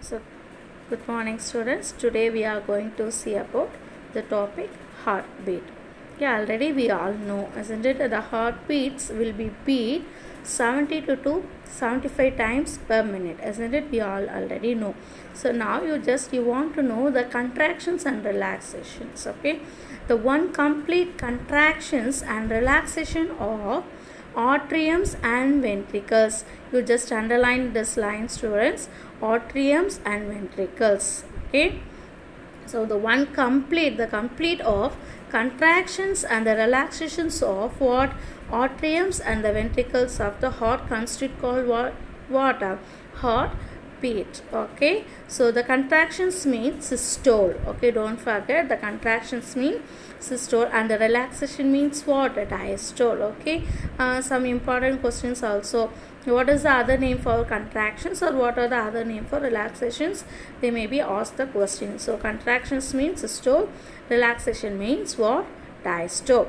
So, good morning, students. Today we are going to see about the topic heartbeat. Yeah, already we all know, isn't it? The heartbeats will be beat 70 to 75 times per minute, isn't it? We all already know. So now you want to know the contractions and relaxations. Okay, the one complete contractions and relaxation of atriums and ventricles. You just underline this line, students. Atriums and ventricles. Okay, so the complete of contractions and the relaxations of what atriums and the ventricles of the heart constitute called what heart beat. Okay, so the contractions mean systole. Okay, don't forget the contractions mean systole and the relaxation means what, diastole. Okay, some important questions also. What is the other name for contractions, or what are the other name for relaxations? They may be asked the question. So contractions means systole, relaxation means what, diastole.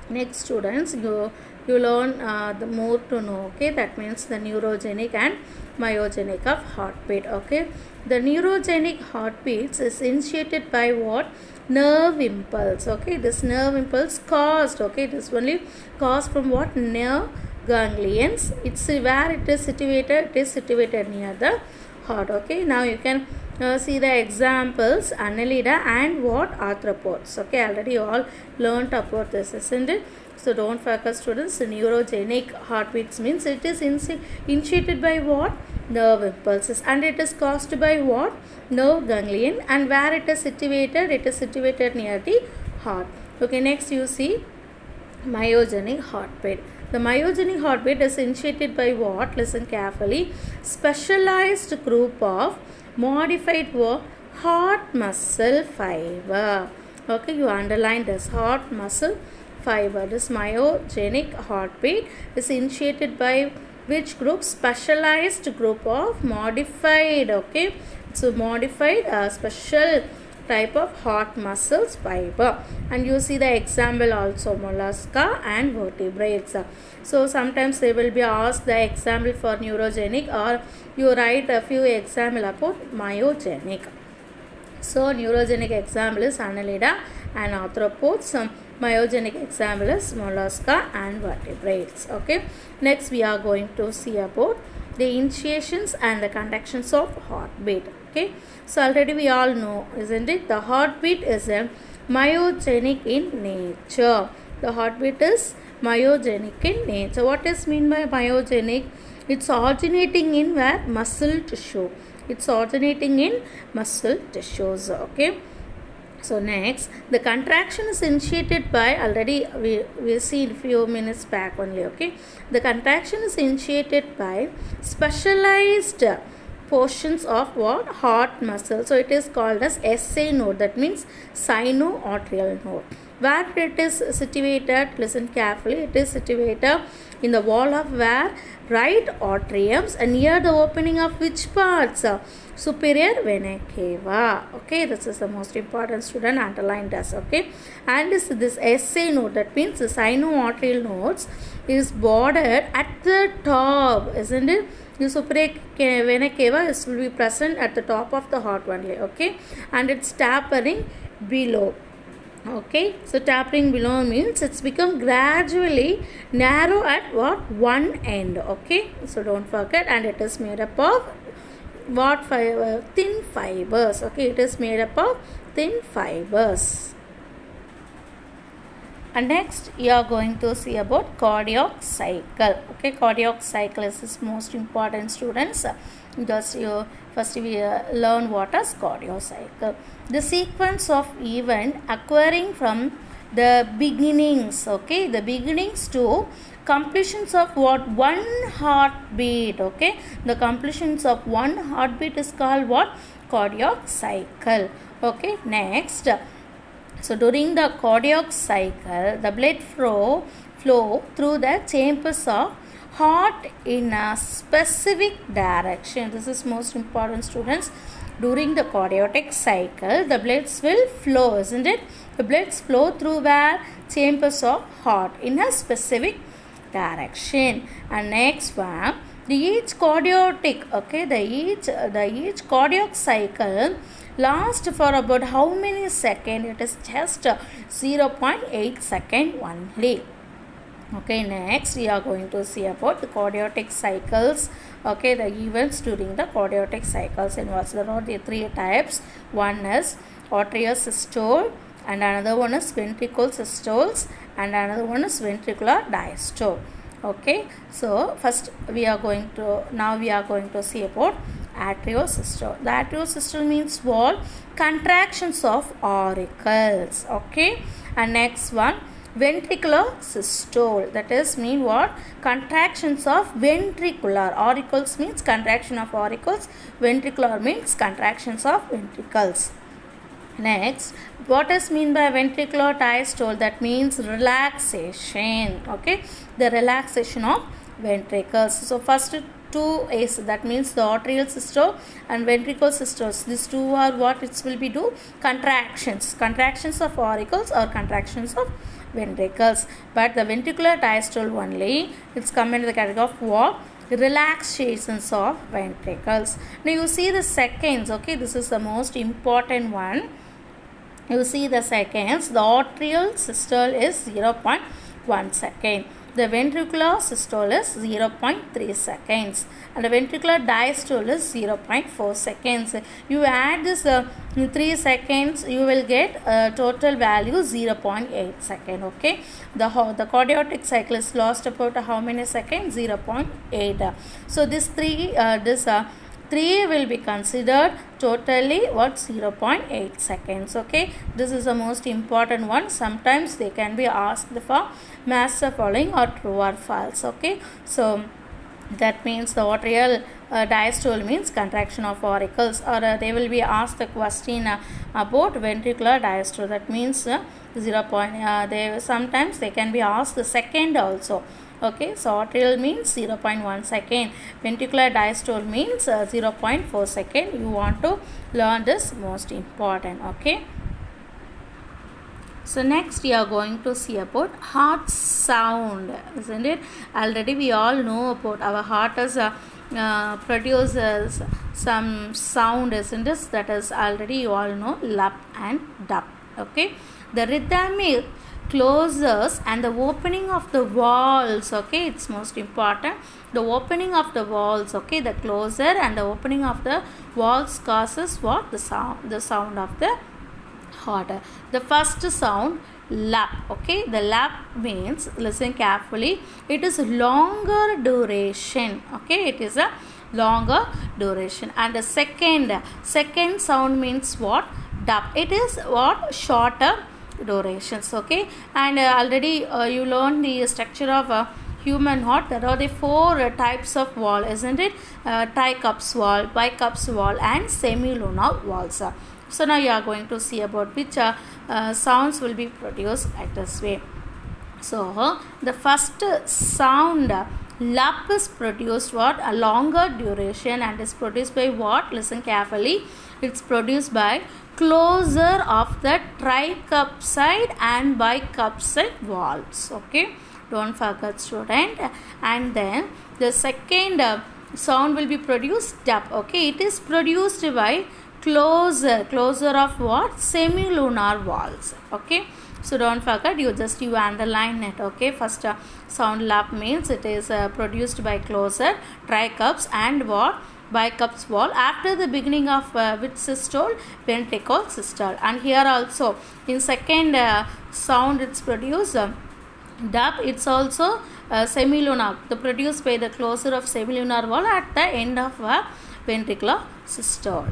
Next, students, you learn the more to know. Okay, that means the neurogenic and myogenic of heartbeat. Okay, the neurogenic heartbeats is initiated by what, nerve impulse. Okay, this nerve impulse caused, okay, this only caused from what, nerve ganglions. It's where it is situated. It is situated near the heart. Okay, now you can see the examples, annelida and what, arthropods. Okay, already you all learnt about this, isn't it? So don't forget, students, neurogenic heartbeats means it is initiated by what, nerve impulses, and it is caused by what, nerve ganglion, and where it is situated near the heart. Okay, next you see myogenic heartbeat. The myogenic heartbeat is initiated by what? Listen carefully. Specialized group of modified heart muscle fiber. Okay, you underline this, heart muscle fiber. This myogenic heartbeat is initiated by which group? Specialized group of modified. Okay, so modified special type of heart muscles fiber. And you see the example also, mollusca and vertebrates. So sometimes they will be asked the example for neurogenic, or you write a few example about myogenic. So neurogenic example is annelida and arthropods. Myogenic example is mollusca and vertebrates. Okay, next we are going to see about the initiations and the contractions of heartbeat. Okay, so already we all know, isn't it? The heartbeat is a myogenic in nature. The heartbeat is myogenic in nature. What is mean by myogenic? It's originating in where? Muscle tissue. It's originating in muscle tissues. Okay, so next, the contraction is initiated by, already we see in few minutes back only. Okay, the contraction is initiated by specialized portions of what, heart muscle. So it is called as SA node, that means sinoatrial node. Where it is situated, listen carefully, it is situated in the wall of where, right atriums, and near the opening of which parts, superior vena cava. Okay, this is the most important, student, underline this. Okay, and this SA node, that means the sinoatrial nodes, is bordered at the top, isn't it? The superior vena cava will be present at the top of the heart only. Okay, and it's tapering below. Okay, so tapering below means it's become gradually narrow at what, one end. Okay, so don't forget, and it is made up of what fiber? Thin fibers. Okay, it is made up of thin fibers. And next you are going to see about cardiac cycle. Okay, cardiac cycle is most important, students. Just you first we learn what is cardiac cycle. The sequence of event occurring from the beginnings. Okay, the beginnings to completions of what, one heartbeat. Okay, the completions of one heartbeat is called what, cardiac cycle. Okay, next, so during the cardiac cycle, the blood flow through the chambers of heart in a specific direction. This is most important, students. During the cardiac cycle, the bloods will flow, isn't it? The bloods flow through where, chambers of heart in a specific direction. And next one, each cardiac, okay, the each cardiac cycle lasts for about how many seconds? It is just 0.8 second only. Okay, next we are going to see about the cardiac cycles. Okay, the events during the cardiac cycles. And what's there are the three types. One is atrial systole, and another one is ventricle systoles, and another one is ventricular diastole. Okay, so first we are going to see about atrial systole. The atrial systole means what? Contractions of auricles. Okay, and next one, ventricular systole, that is mean what? Contractions of ventricular. Auricles means contraction of auricles, ventricular means contractions of ventricles. Next, what is mean by ventricular diastole? That means relaxation. Okay, the relaxation of ventricles. So first two is, that means the atrial systole and ventricle systoles. These two are what it will be do? Contractions of auricles or contractions of ventricles. But the ventricular diastole only, it's come into the category of what? Relaxations of ventricles. Now you see the seconds. Okay, this is the most important one. You see the seconds. The atrial systole is 0.1 second. The ventricular systole is 0.3 seconds, and the ventricular diastole is 0.4 seconds. You add this 3 seconds, you will get total value 0.8 second. Okay, the cardiac cycle is lost about how many seconds? 0.8. So this 3 will be considered totally what? 0.8 seconds. Okay, this is the most important one. Sometimes they can be asked for match the following or true or false. Okay, so that means the atrial diastole means contraction of auricles, or they will be asked the question about ventricular diastole. That means 0. Sometimes they can be asked the second also. Okay, so atrial means 0.1 second, ventricular diastole means 0.4 second. You want to learn this, most important. Okay, so next we are going to see about heart sound, isn't it? Already we all know about our heart as produces some sound, isn't it? That is already you all know, lap and dup. Okay, the rhythmic closes and the opening of the valves. Okay, it's most important. The opening of the valves. Okay, the closer and the opening of the valves causes what? The sound of the heart. The first sound, lap. Okay, the lap means, listen carefully, it is longer duration. Okay, it is a longer duration. And the second sound means what? Dup. It is what? Shorter durations. Okay, and already you learned the structure of human heart. There are the 4 types of valve, isn't it? Tricuspid valve, bicuspid valve, and semilunar valves. So now you are going to see about which sounds will be produced like this way. So the first sound, lap, is produced what? A longer duration, and is produced by what? Listen carefully. It's produced by closure of the tricuspid and bicuspid valves. Okay, don't forget, student. And then the second sound will be produced, dup. Okay, it is produced by closure of what? Semilunar valves. Okay, so don't forget, you underline it. Okay, first sound, lap, means it is produced by closure, tricuspid and what? Bicuspid valve. After the beginning of which systole? Ventricle systole. And here also in second sound it's produced dup. It's also semilunar, produced by the closure of semilunar valve at the end of ventricular systole.